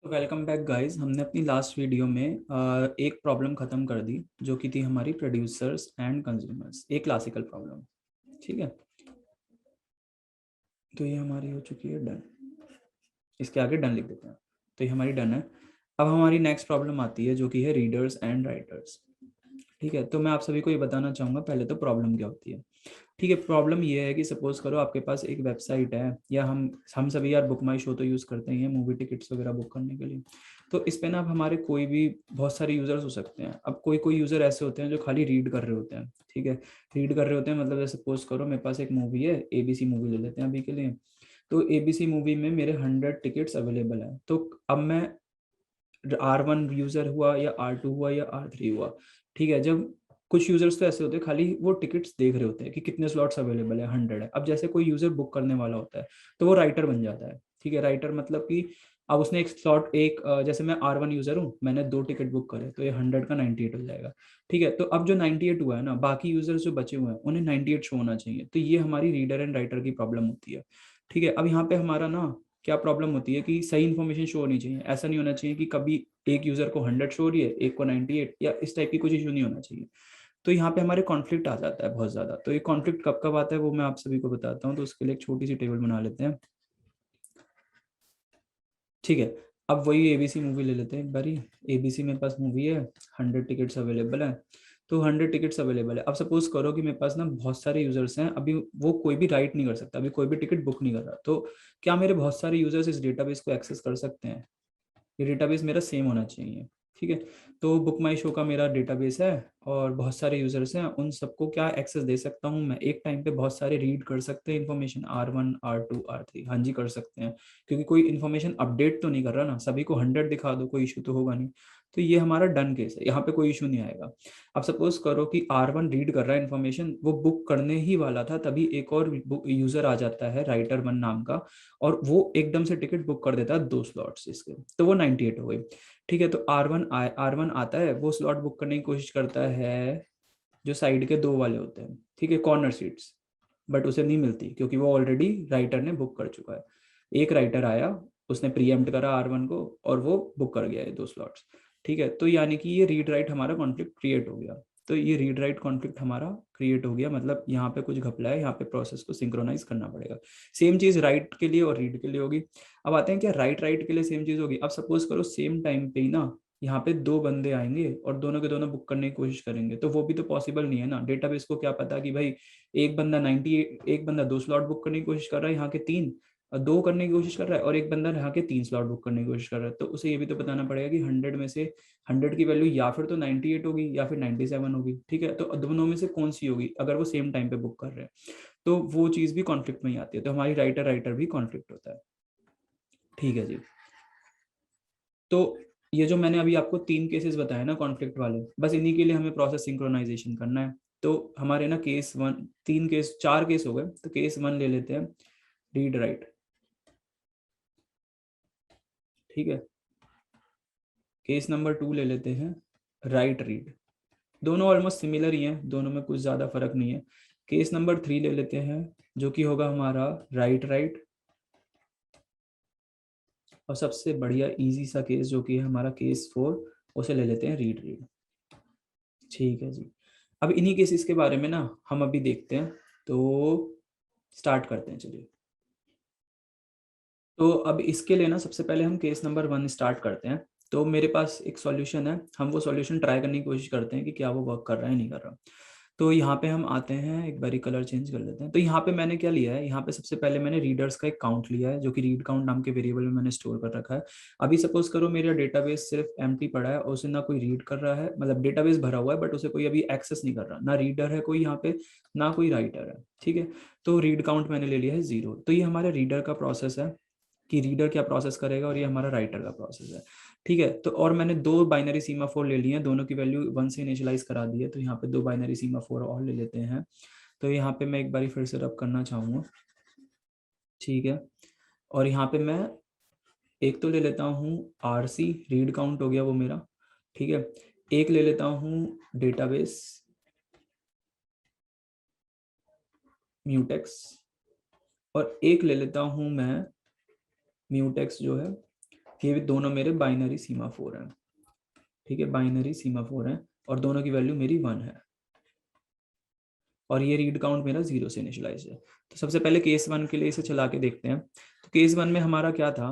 तो welcome back guys. हमने अपनी लास्ट वीडियो में एक प्रॉब्लम ख़त्म कर दी जो कि थी हमारी प्रोड्यूसर्स एंड कंज्यूमर्स, एक क्लासिकल प्रॉब्लम। ठीक है, तो ये हमारी हो चुकी है डन। इसके आगे डन लिख देते हैं, तो ये हमारी डन है। अब हमारी नेक्स्ट प्रॉब्लम आती है जो कि है रीडर्स एंड राइटर्स। ठीक है, तो मैं आप सभी को ये बताना चाहूँगा पहले तो प्रॉब्लम क्या होती है। ठीक है, प्रॉब्लम ये है कि सपोज करो आपके पास एक वेबसाइट है, या हम सभी यार बुक माई शो तो यूज़ करते हैं मूवी टिकट्स वगैरह बुक करने के लिए। तो इस पे ना अब हमारे कोई भी बहुत सारे यूज़र्स हो सकते हैं। अब कोई कोई यूज़र ऐसे होते हैं जो खाली रीड कर रहे होते हैं। ठीक है, रीड कर रहे होते हैं मतलब जैसे सपोज करो मेरे पास एक मूवी है, ABC मूवी ले लेते हैं अभी के लिए। तो ABC मूवी में मेरे 100 टिकट्स अवेलेबल है। तो अब मैं R1 यूज़र हुआ या R2 हुआ या R3 हुआ। ठीक है, जब कुछ यूजर्स तो ऐसे होते हैं खाली वो टिकट्स देख रहे होते हैं कि कितने स्लॉट्स अवेलेबल है, 100 है। अब जैसे कोई यूजर बुक करने वाला होता है तो वो राइटर बन जाता है। ठीक है, राइटर मतलब कि अब उसने एक स्लॉट जैसे मैं R1 यूजर हूँ, मैंने 2 टिकट बुक करे तो ये 100 का 98 हो जाएगा। ठीक है, तो अब जो 98 हुआ है ना, बाकी यूजर्स जो बचे हुए हैं उन्हें 98 शो होना चाहिए। तो ये हमारी रीडर एंड राइटर की प्रॉब्लम होती है। ठीक है, अब यहाँ पे हमारा ना क्या प्रॉब्लम होती है कि सही इन्फॉर्मेशन शो होनी चाहिए। ऐसा नहीं होना चाहिए कि कभी एक यूजर को 100 शो हो रही है, एक को 98, या इस टाइप की कुछ इशू नहीं होना चाहिए। तो यहाँ पे हमारे कॉन्फ्लिक्ट आ जाता है बहुत ज्यादा। तो ये कॉन्फ्लिक्ट कब कब आता है वो मैं आप सभी को बताता हूँ। तो उसके लिए एक छोटी सी टेबल बना लेते हैं। ठीक है, अब वही ABC मूवी ले लेते हैं एक बारी। ABC मेरे पास मूवी है, 100 टिकट्स अवेलेबल है। तो 100 टिकट्स अवेलेबल है। अब सपोज करो कि मेरे पास ना बहुत सारे यूजर्स हैं, अभी वो कोई भी राइट नहीं कर सकता, अभी कोई भी टिकट बुक नहीं कर रहा। तो क्या मेरे बहुत सारे यूजर्स इस डेटाबेस को एक्सेस कर सकते हैं? ये डेटाबेस मेरा सेम होना चाहिए। ठीक है, तो बुक माई शो का मेरा डेटाबेस है और बहुत सारे यूजर्स हैं, उन सबको क्या एक्सेस दे सकता हूँ मैं? एक टाइम पे बहुत सारे रीड कर सकते हैं इन्फॉर्मेशन, R1 R2 R3? हाँ जी कर सकते हैं, क्योंकि कोई इन्फॉर्मेशन अपडेट तो नहीं कर रहा ना। सभी को 100 दिखा दो, कोई इशू तो होगा नहीं। तो ये हमारा डन केस है, यहाँ पे कोई इशू नहीं आएगा। अब सपोज करो कि R1 रीड कर रहा है इन्फॉर्मेशन, वो बुक करने ही वाला था, तभी एक और यूजर आ जाता है राइटर 1 नाम का, और वो एकदम से टिकट बुक कर देता है 2 स्लॉट्स इसके, तो वो 98 हो गई। ठीक है, तो R1 आता है, वो स्लॉट बुक करने की कोशिश करता है जो साइड के 2 वाले होते हैं। ठीक है, कॉर्नर सीट्स। बट उसे नहीं मिलती क्योंकि वो ऑलरेडी राइटर ने बुक कर चुका है। एक राइटर आया, उसने प्रीएम्प्ट करा R1 को और वो बुक कर गया ये 2 स्लॉट्स। ठीक है, तो यानी कि ये रीड राइट हमारा कॉन्फ्लिक्ट क्रिएट हो गया। तो ये रीड राइट कॉन्फ्लिक्ट हमारा क्रिएट हो गया, मतलब यहाँ पे कुछ घपला है, यहाँ पे प्रोसेस को सिंक्रोनाइज करना पड़ेगा। सेम चीज राइट के लिए और रीड के लिए होगी। अब आते हैं क्या राइट राइट के लिए सेम चीज होगी। अब सपोज करो सेम टाइम पे ही ना यहाँ पे 2 बंदे आएंगे और दोनों के दोनों बुक करने की कोशिश करेंगे, तो वो भी तो पॉसिबल नहीं है ना। डेटाबेस को क्या पता कि भाई एक बंदा 90, एक बंदा 2 स्लॉट बुक करने की कोशिश कर रहा है यहाँ के 3, और 2 करने की कोशिश कर रहा है, और एक बंदा यहाँ के 3 स्लॉट बुक करने की कोशिश कर रहा है। तो उसे ये भी तो बताना पड़ेगा कि 100 में से 100 की वैल्यू या फिर तो 98 होगी या फिर 97 होगी। ठीक है, तो दोनों में से कौन सी होगी अगर वो सेम टाइम पे बुक कर रहे हैं? तो वो चीज भी कॉन्फ्लिक्ट में ही आती है। तो हमारी राइटर राइटर भी कॉन्फ्लिक्ट होता है। ठीक है जी, तो ये जो मैंने अभी आपको 3 केसेस बताए ना कॉन्फ्लिक्ट वाले, बस इन्हीं के लिए हमें प्रोसेस सिंक्रोनाइजेशन करना है। तो हमारे ना केस 1, 3 केस 4 केस हो गए, तो केस 1 ले लेते हैं, रीड राइट। ठीक है, केस नंबर 2 ले लेते हैं, राइट रीड। दोनों ऑलमोस्ट सिमिलर ही हैं, दोनों में कुछ ज़्यादा फर्क नहीं है। केस नंबर 3 ले लेते हैं, जो कि होगा हमारा राइट राइट। और सबसे बढ़िया इजी सा केस जो कि है हमारा केस 4, उसे ले लेते हैं रीड रीड। ठीक है जी, अब इन्हीं केसेस के बारे में ना हम अभी देखते हैं। तो स्टार्ट करते हैं चलिए। तो अब इसके लिए ना सबसे पहले हम केस नंबर 1 स्टार्ट करते हैं। तो मेरे पास एक सॉल्यूशन है, हम वो सॉल्यूशन ट्राई करने की कोशिश करते हैं कि क्या वो वर्क कर रहा है नहीं कर रहा। तो यहाँ पे हम आते हैं, एक बारी कलर चेंज कर लेते हैं। तो यहाँ पे मैंने क्या लिया है, यहाँ पे सबसे पहले मैंने रीडर्स का एक काउंट लिया है जो कि रीड काउंट नाम के वेरिएबल में मैंने स्टोर कर रखा है। अभी सपोज करो मेरा डेटाबेस सिर्फ एम्प्टी पड़ा है और उसे ना कोई रीड कर रहा है, मतलब डेटाबेस भरा हुआ है बट उसे कोई अभी एक्सेस नहीं कर रहा, ना रीडर है कोई यहाँ पे, ना कोई राइटर है। ठीक है, तो रीड काउंट मैंने ले लिया है 0। तो ये हमारे रीडर का प्रोसेस है कि रीडर क्या प्रोसेस करेगा, और ये हमारा राइटर का प्रोसेस है। ठीक है, तो और मैंने 2 बाइनरी सीमा फोर ले लिए हैं, दोनों की वैल्यू 1 से इनिशियलाइज करा दी है। तो यहाँ पे 2 बाइनरी सीमा फोर और ले लेते हैं। तो यहाँ पे मैं एक बारी फिर से रब करना चाहूँगा। ठीक है, और यहाँ पे मैं एक तो ले लेता हूँ RC, रीड काउंट हो गया वो मेरा। ठीक है, एक ले लेता हूँ डेटाबेस म्यूटेक्स, और एक ले लेता हूँ मैं म्यूटेक्स जो है ये दोनों मेरे बाइनरी सीमाफोर हैं, ठीक है, बाइनरी सीमाफोर हैं और दोनों की वैल्यू मेरी 1 है और ये रीड काउंट मेरा 0 से इनिशियलाइज है। तो सबसे पहले केस 1 के लिए इसे चला के देखते हैं। तो केस 1 में हमारा क्या था,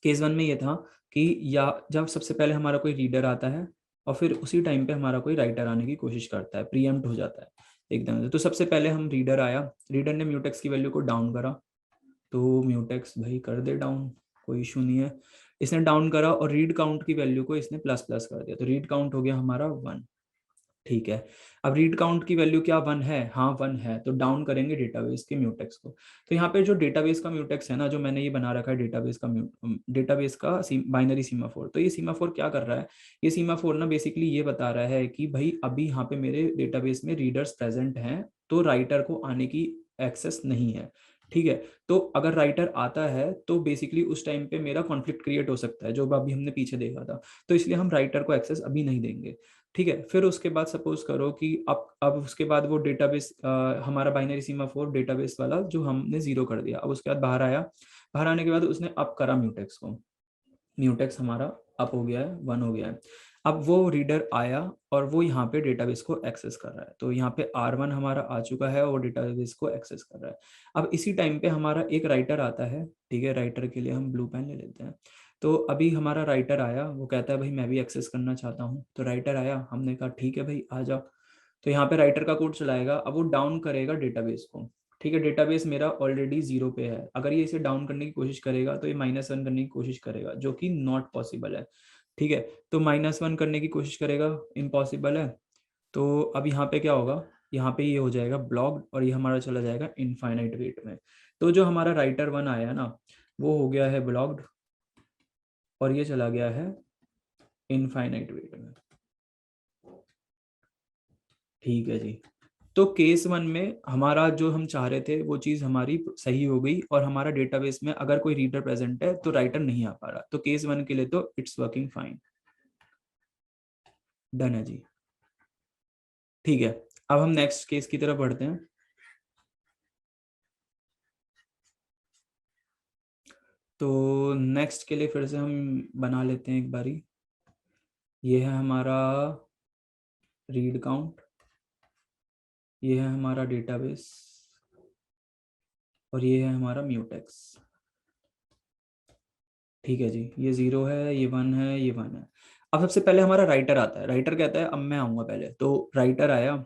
केस 1 में ये था कि या जब सबसे पहले हमारा कोई रीडर आता है और फिर उसी टाइम पे हमारा कोई राइटर आने की कोशिश करता है, प्रीएम्प्ट हो जाता है एकदम से। तो सबसे पहले हम रीडर आया, रीडर ने म्यूटेक्स की वैल्यू को डाउन करा, तो म्यूटेक्स भाई कर दे डाउन, कोई इशू नहीं है। इसने डाउन करा और रीड काउंट की वैल्यू को इसने प्लस प्लस कर दिया, तो रीड काउंट हो गया हमारा 1, ठीक है। अब रीड काउंट की वैल्यू क्या 1 है, हाँ 1 है, तो डाउन करेंगे डेटाबेस के म्यूटेक्स को। तो यहाँ पे जो डेटाबेस का म्यूटेक्स है ना, जो मैंने ये बना रखा है डेटाबेस का बाइनरी सीमाफोर, तो ये सीमाफोर क्या कर रहा है, ये सीमाफोर ना बेसिकली ये बता रहा है कि भाई अभी यहाँ पे मेरे डेटाबेस में रीडर्स प्रेजेंट हैं, तो राइटर को आने की एक्सेस नहीं है, ठीक है। तो अगर राइटर आता है तो बेसिकली उस टाइम पे मेरा कॉन्फ्लिक्ट क्रिएट हो सकता है, जो अभी हमने पीछे देखा था, तो इसलिए हम राइटर को एक्सेस अभी नहीं देंगे, ठीक है। फिर उसके बाद सपोज करो कि अब उसके बाद वो डेटाबेस हमारा बाइनरी सीमाफोर डेटाबेस वाला जो हमने 0 कर दिया, अब उसके बाद बाहर आया, बाहर आने के बाद उसने अप करा म्यूटेक्स को, म्यूटेक्स हमारा अप हो गया है, 1 हो गया है। अब वो रीडर आया और वो यहाँ पे डेटाबेस को एक्सेस कर रहा है, तो यहाँ पे R1 हमारा आ चुका है और डेटाबेस को एक्सेस कर रहा है। अब इसी टाइम पे हमारा एक राइटर आता है, ठीक है, राइटर के लिए हम ब्लू पेन ले लेते हैं। तो अभी हमारा राइटर आया, वो कहता है भाई मैं भी एक्सेस करना चाहता हूँ, तो राइटर आया, हमने कहा ठीक है भाई आ जाओ। तो यहाँ पे राइटर का कोड चलाएगा, अब वो डाउन करेगा डेटाबेस को, ठीक है। डेटाबेस मेरा ऑलरेडी 0 पे है, अगर ये इसे डाउन करने की कोशिश करेगा तो ये -1 करने की कोशिश करेगा, जो कि नॉट पॉसिबल है, ठीक है। तो -1 करने की कोशिश करेगा, इम्पॉसिबल है। तो अब यहाँ पे क्या होगा, यहाँ पे ये हो जाएगा ब्लॉक्ड और ये हमारा चला जाएगा इनफाइनाइट वेट में। तो जो हमारा राइटर 1 आया ना, वो हो गया है ब्लॉक्ड और ये चला गया है इनफाइनाइट वेट में, ठीक है जी। तो केस 1 में हमारा जो हम चाह रहे थे वो चीज हमारी सही हो गई और हमारा डेटाबेस में अगर कोई रीडर प्रेजेंट है तो राइटर नहीं आ पा रहा, तो केस 1 के लिए तो इट्स वर्किंग फाइन, डन है जी, ठीक है। अब हम नेक्स्ट केस की तरफ बढ़ते हैं। तो नेक्स्ट के लिए फिर से हम बना लेते हैं एक बारी, ये है हमारा रीड काउंट, ये है हमारा डेटाबेस और ये है हमारा म्यूटेक्स, ठीक है जी। ये 0 है, ये 1 है, ये 1 है। अब सबसे पहले हमारा राइटर आता है, राइटर कहता है अब मैं आऊंगा पहले, तो राइटर आया,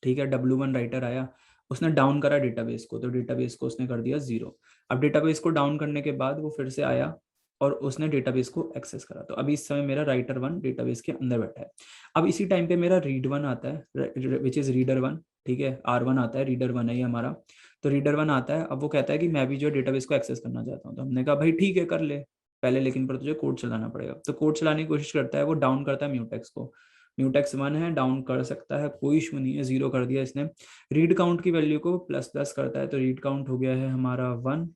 ठीक है, W1 राइटर आया, उसने डाउन करा डेटाबेस को, तो डेटाबेस को उसने कर दिया 0। अब डेटाबेस को डाउन करने के बाद वो फिर से आया और उसने डेटाबेस को एक्सेस करा, तो अभी इस समय मेरा राइटर 1 डेटाबेस के अंदर बैठा है। अब इसी टाइम पे मेरा रीड 1 आता है, विच इज रीडर 1, ठीक है, R1 आता है, रीडर 1 है ये हमारा। तो रीडर 1 आता है, अब वो कहता है कि मैं भी जो डेटाबेस को एक्सेस करना चाहता हूँ, तो हमने कहा भाई ठीक है कर ले पहले, लेकिन पर तुझे कोड चलाना पड़ेगा। तो कोड चलाने की कोशिश करता है, वो डाउन करता है म्यूटेक्स को, म्यूटेक्स 1 है, डाउन कर सकता है, कोई इशू नहीं है, 0 कर दिया इसने। रीड काउंट की वैल्यू को प्लस प्लस करता है, तो रीड काउंट हो गया है हमारा 1,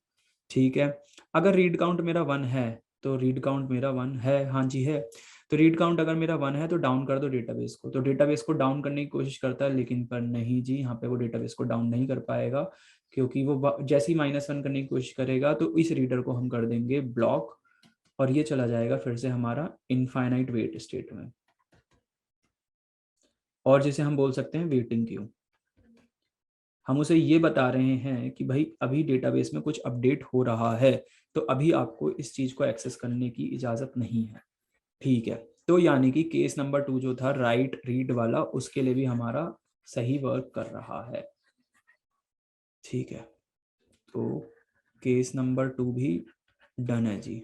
ठीक है। अगर रीड काउंट मेरा 1 है, तो रीड काउंट मेरा 1 है, हाँ जी है। तो रीड काउंट अगर मेरा 1 है तो डाउन कर दो डेटाबेस को, तो डेटाबेस को डाउन करने की कोशिश करता है, लेकिन पर नहीं जी, यहाँ पे वो डेटाबेस को डाउन नहीं कर पाएगा, क्योंकि वो जैसे ही -1 करने की कोशिश करेगा तो इस रीडर को हम कर देंगे ब्लॉक और ये चला जाएगा फिर से हमारा इनफाइनाइट वेट स्टेट में, और जिसे हम बोल सकते हैं वेटिंग क्यू। हम उसे ये बता रहे हैं कि भाई अभी डेटाबेस में कुछ अपडेट हो रहा है, तो अभी आपको इस चीज को एक्सेस करने की इजाजत नहीं है, ठीक है। तो यानी कि केस नंबर 2 जो था राइट रीड वाला, उसके लिए भी हमारा सही वर्क कर रहा है, ठीक है। तो केस नंबर 2 भी डन है जी।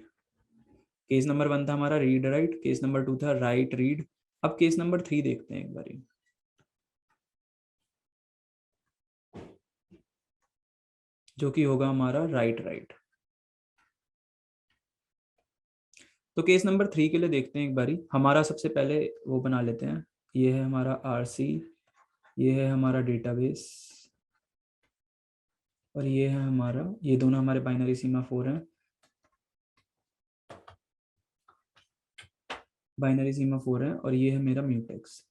केस नंबर 1 था हमारा रीड राइट, केस नंबर 2 था राइट रीड। अब केस नंबर 3 देखते हैं एक बारी, जो कि होगा हमारा राइट राइट। तो केस नंबर 3 के लिए देखते हैं एक बारी, हमारा सबसे पहले वो बना लेते हैं, ये है हमारा RC, ये है हमारा डेटाबेस और ये है हमारा, ये दोनों हमारे बाइनरी सीमाफोर हैं, बाइनरी सीमाफोर है, और ये है मेरा म्यूटेक्स,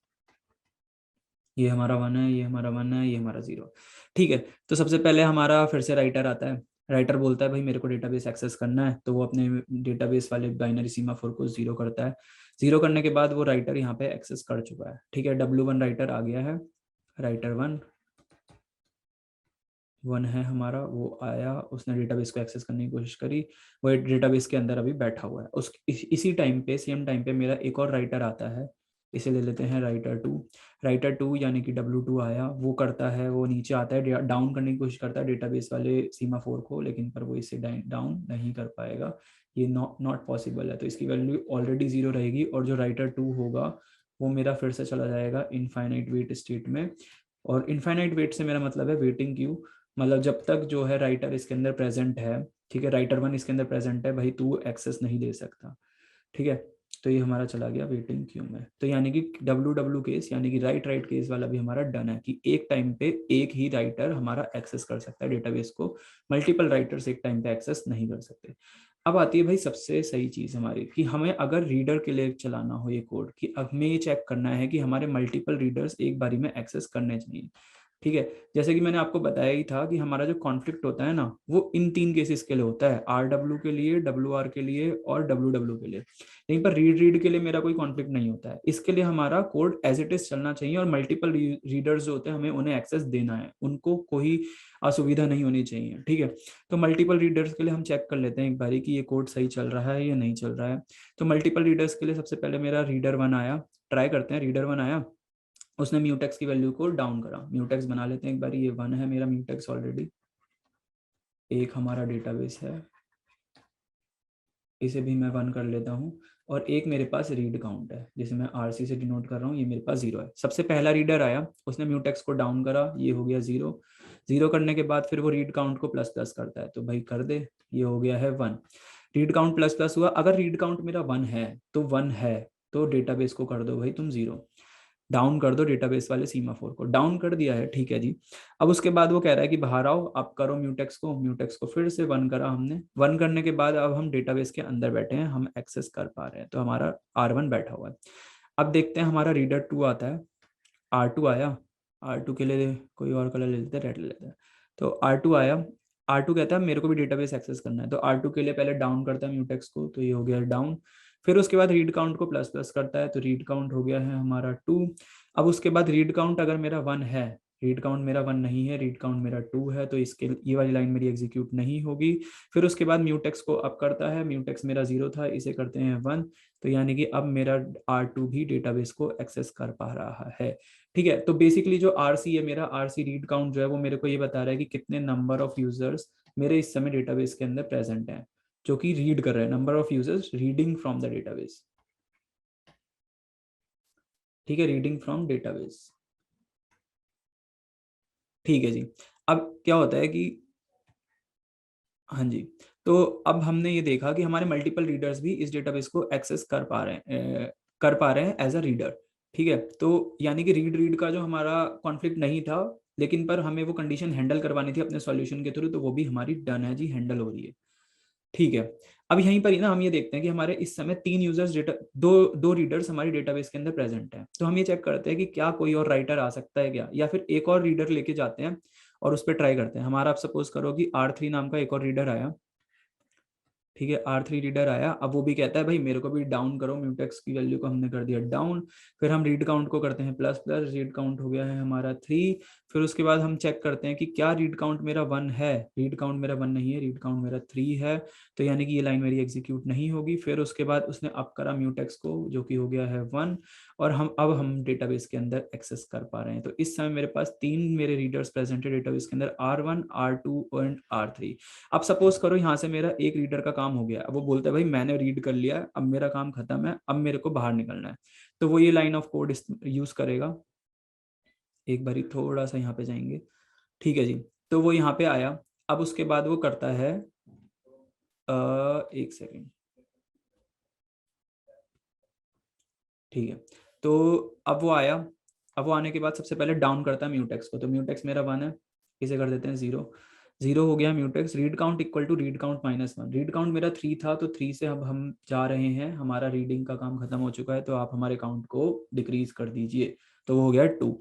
ये हमारा 1 है, ये हमारा 1 है, ये हमारा 0, ठीक है। तो सबसे पहले हमारा फिर से राइटर आता है, राइटर बोलता है भाई मेरे को डेटाबेस एक्सेस करना है, तो वो अपने डेटाबेस वाले बाइनरी सीमाफोर को 0 करता है। 0 करने के बाद वो राइटर यहाँ पे एक्सेस कर चुका है। ठीक है, W1 राइटर आ गया है, राइटर 1 है हमारा, वो आया, उसने डेटाबेस को एक्सेस करने की कोशिश करी, वो डेटाबेस के अंदर अभी बैठा हुआ है। इसी टाइम पे, सेम टाइम पे मेरा एक और राइटर आता है, इसे ले लेते हैं राइटर 2। राइटर 2 यानी कि W2 आया, वो करता है, वो नीचे आता है, डाउन करने की कोशिश करता है डेटाबेस वाले सीमाफोर को, लेकिन पर वो इसे डाउन नहीं कर पाएगा, ये नॉट पॉसिबल है। तो इसकी वैल्यू ऑलरेडी 0 रहेगी, और जो राइटर 2 होगा वो मेरा फिर से चला जाएगा इनफाइनाइट वेट स्टेट में। और इनफाइनाइट वेट से मेरा मतलब है वेटिंग क्यू, मतलब जब तक जो है राइटर इसके अंदर प्रेजेंट है, ठीक है, राइटर 1 इसके अंदर प्रेजेंट है, भाई तू एक्सेस नहीं ले सकता। ठीक है, तो ये हमारा चला गया वेटिंग क्यू में। तो यानी कि W केस यानी कि राइट राइट केस वाला भी हमारा डन है, कि एक टाइम पे एक ही राइटर हमारा एक्सेस कर सकता है डेटाबेस को, मल्टीपल राइटर्स एक टाइम पे एक्सेस नहीं कर सकते। अब आती है भाई सबसे सही चीज हमारी, कि हमें अगर रीडर के लिए चलाना हो ये कोड, कि हमें ये चेक करना है कि हमारे मल्टीपल रीडर्स एक बारी में एक्सेस करने चाहिए। ठीक है, जैसे कि मैंने आपको बताया ही था कि हमारा जो कॉन्फ्लिक्ट होता है ना, वो इन 3 केसेस के लिए होता है, RW के लिए, WR के लिए और WW के लिए। लेकिन पर रीड के लिए मेरा कोई कॉन्फ्लिक्ट नहीं होता है। इसके लिए हमारा कोड एज इट इज चलना चाहिए, और मल्टीपल रीडर्स जो होते हैं हमें उन्हें एक्सेस देना है, उनको कोई असुविधा नहीं होनी चाहिए। ठीक है, तो मल्टीपल रीडर्स के लिए हम चेक कर लेते हैं एक बारी कि ये कोड सही चल रहा है या नहीं चल रहा है। तो मल्टीपल रीडर्स के लिए सबसे पहले मेरा रीडर 1 आया, ट्राई करते हैं, रीडर 1 आया, उसने म्यूटेक्स की वैल्यू को डाउन करा। म्यूटेक्स बना लेते हैं एक बार, ये 1 है मेरा म्यूटेक्स ऑलरेडी, एक हमारा डेटाबेस है, इसे भी मैं 1 कर लेता हूँ। और एक मेरे पास रीड काउंट है, जिसे मैं RC से डिनोट कर रहा हूँ, ये मेरे पास 0 है। सबसे पहला रीडर आया, उसने म्यूटेक्स को डाउन करा, ये हो गया 0। 0 करने के बाद फिर वो रीड काउंट को प्लस प्लस करता है, तो भाई कर दे, ये हो गया है 1। रीड काउंट प्लस प्लस हुआ, अगर रीड काउंट मेरा 1 है तो 1 है, तो डेटाबेस को कर दो भाई तुम 0, डाउन कर दो डेटाबेस वाले सीमाफोर को, डाउन कर दिया है। ठीक है जी, अब उसके बाद वो कह रहा है कि बाहर आओ, आप करो म्यूटेक्स को। म्यूटेक्स को फिर से 1 करा हमने, 1 करने के बाद अब हम डेटाबेस के अंदर बैठे हैं, हम एक्सेस कर पा रहे हैं, तो हमारा R1 बैठा हुआ है। अब देखते हैं हमारा रीडर 2 आता है, R2 आया, R2 के लिए कोई और कलर ले लेते हैं, रेड ले लेते हैं। तो R2 आया, R2 कहता है मेरे को भी डेटाबेस एक्सेस करना है, तो R2 के लिए पहले डाउन करता है म्यूटेक्स को, तो ये हो गया डाउन। फिर उसके बाद रीड काउंट को प्लस प्लस करता है, तो रीड काउंट हो गया है हमारा 2। अब उसके बाद रीड काउंट अगर मेरा 1 है, रीड काउंट मेरा 1 नहीं है, रीड काउंट मेरा 2 है, तो इसके ये वाली लाइन मेरी एग्जीक्यूट नहीं होगी। फिर उसके बाद म्यूटेक्स को अप करता है, म्यूटेक्स मेरा 0 था, इसे करते हैं 1, तो यानी कि अब मेरा R2 भी डेटाबेस को एक्सेस कर पा रहा है। ठीक है, तो बेसिकली जो RC है मेरा, RC रीड काउंट जो है वो मेरे को ये बता रहा है कि कितने नंबर ऑफ यूजर्स मेरे इस समय डेटाबेस के अंदर प्रेजेंट हैं, जो कि रीड कर रहे हैं, number of users reading from the database. ठीक है, रीडिंग फ्रॉम डेटाबेस। ठीक है जी, अब क्या होता है कि, हाँ जी, तो अब हमने ये देखा कि हमारे मल्टीपल रीडर्स भी इस डेटाबेस को एक्सेस कर पा रहे हैं एज अ रीडर। ठीक है, तो यानी कि रीड का जो हमारा कॉन्फ्लिक्ट नहीं था, लेकिन पर हमें वो कंडीशन हैंडल करवानी थी अपने सॉल्यूशन के थ्रू, तो वो भी हमारी डन है जी, हैंडल हो रही है। ठीक है, अब यहीं पर ही ना हम ये देखते हैं कि हमारे इस समय 3 यूजर्स डेटा, दो रीडर्स हमारी डेटाबेस के अंदर प्रेजेंट हैं, तो हम ये चेक करते हैं कि क्या कोई और राइटर आ सकता है क्या, या फिर एक और रीडर लेके जाते हैं और उस पर ट्राई करते हैं। हमारा आप सपोज करो कि R3 नाम का एक और रीडर आया। ठीक है, R3 रीडर आया, अब वो भी कहता है भाई मेरे को भी डाउन करो, म्यूटेक्स की वैल्यू को हमने कर दिया डाउन। फिर हम रीड काउंट को करते हैं प्लस प्लस, रीड काउंट हो गया है हमारा 3। फिर उसके बाद हम चेक करते हैं कि क्या रीड काउंट मेरा 1 है, रीड काउंट मेरा 1 नहीं है, रीड काउंट मेरा 3 है, तो यानी कि ये लाइन मेरी एग्जीक्यूट नहीं होगी। फिर उसके बाद उसने अप करा म्यूटेक्स को, जो कि हो गया है 1, और हम डेटाबेस के अंदर एक्सेस कर पा रहे हैं। तो इस समय मेरे पास 3 मेरे रीडर्स प्रेजेंट है डेटाबेस के अंदर, R1, R2 एंड R3। अब सपोज करो यहाँ से मेरा एक रीडर का काम हो गया, अब वो बोलता है भाई मैंने रीड कर लिया, अब मेरा काम खत्म है, अब मेरे को बाहर निकलना है, तो वो ये लाइन ऑफ कोड यूज करेगा। एक बारी थोड़ा सा यहाँ पे जाएंगे। ठीक है जी, तो वो यहाँ पे आया, अब उसके बाद वो करता है, एक सेकेंड। ठीक है, तो अब वो आया, अब वो आने के बाद सबसे पहले डाउन करता है म्यूटेक्स को, तो म्यूटेक्स मेरा 1 है, इसे कर देते हैं 0। 0 हो गया mutex, read count equal to read count -1। Read count मेरा 3 था, तो 3 से अब हम जा रहे हैं, हमारा रीडिंग का काम खत्म हो चुका है, तो आप हमारे काउंट को डिक्रीज कर दीजिए। तो वो हो गया 2।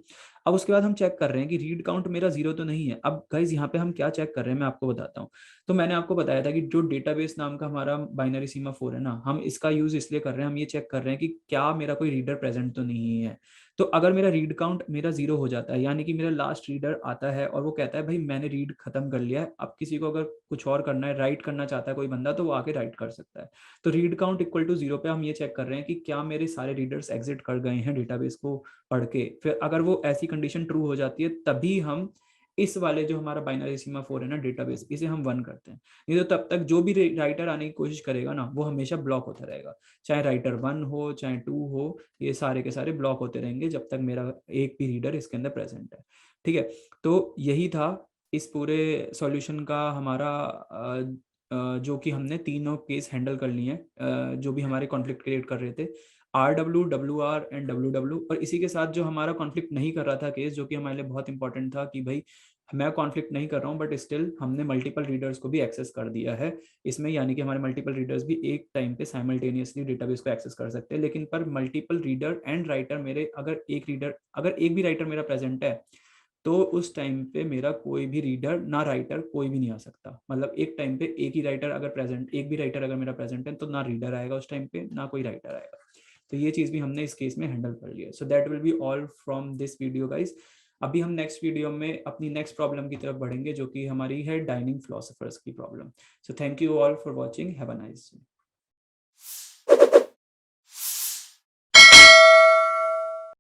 अब उसके बाद हम चेक कर रहे हैं कि रीड काउंट मेरा 0 तो नहीं है। अब गाइज यहाँ पे हम क्या चेक कर रहे हैं मैं आपको बताता हूँ। तो मैंने आपको बताया था कि जो डेटाबेस नाम का हमारा बाइनरी सीमा 4 है ना, हम इसका यूज इसलिए कर रहे हैं, हम ये चेक कर रहे हैं कि क्या मेरा कोई रीडर प्रेजेंट तो नहीं है। तो अगर मेरा रीड काउंट मेरा 0 हो जाता है, यानी कि मेरा लास्ट रीडर आता है और वो कहता है भाई मैंने रीड खत्म कर लिया है, अब किसी को अगर कुछ और करना है, राइट करना चाहता है कोई बंदा, तो वो आके राइट कर सकता है। तो रीड काउंट इक्वल टू 0 पे हम ये चेक कर रहे हैं कि क्या मेरे सारे रीडर्स एग्जिट कर गए हैं डेटाबेस को पढ़ के। फिर अगर वो ऐसी कंडीशन ट्रू हो जाती है तभी हम इस वाले जो हमारा बाइनरी सीमा 4 है ना डेटाबेस, इसे हम 1 करते हैं। नहीं तो तब तक जो भी राइटर आने की कोशिश करेगा ना, वो हमेशा ब्लॉक होता रहेगा। चाहे राइटर 1 हो चाहे 2 हो, ये सारे के सारे ब्लॉक होते रहेंगे जब तक मेरा एक भी रीडर इसके अंदर प्रेजेंट है। ठीक है, तो यही था इस पूरे सॉल्यूशन का हमारा जो कि हमने तीनों केस हैंडल कर लिए हैं जो भी हमारे कॉन्फ्लिक्ट क्रिएट कर रहे थे, RW, WR एंड WW। और इसी के साथ जो हमारा कॉन्फ्लिक्ट नहीं कर रहा था केस, जो कि हमारे लिए बहुत इंपॉर्टेंट था कि भाई मैं कॉन्फ्लिक्ट नहीं कर रहा हूँ बट स्टिल हमने मल्टीपल रीडर्स को भी एक्सेस कर दिया है इसमें, यानी कि हमारे मल्टीपल रीडर्स भी एक टाइम पे साइमल्टेनियसली डेटाबेस को एक्सेस कर सकते हैं। लेकिन पर मल्टीपल रीडर एंड राइटर मेरे, अगर एक भी राइटर मेरा प्रेजेंट है तो उस टाइम पे मेरा कोई भी रीडर ना राइटर कोई भी नहीं आ सकता। मतलब एक टाइम पे एक ही राइटर अगर प्रेजेंट, एक भी राइटर अगर मेरा प्रेजेंट है तो ना रीडर आएगा उस टाइम पे ना कोई राइटर आएगा। तो ये चीज भी हमने इस केस में हैंडल कर लिया। So that will be all from this video guys. अभी हम नेक्स्ट वीडियो में अपनी नेक्स्ट प्रॉब्लम की तरफ बढ़ेंगे जो कि हमारी है डाइनिंग फिलोसोफर्स की problem. So thank you all for watching, have a nice day.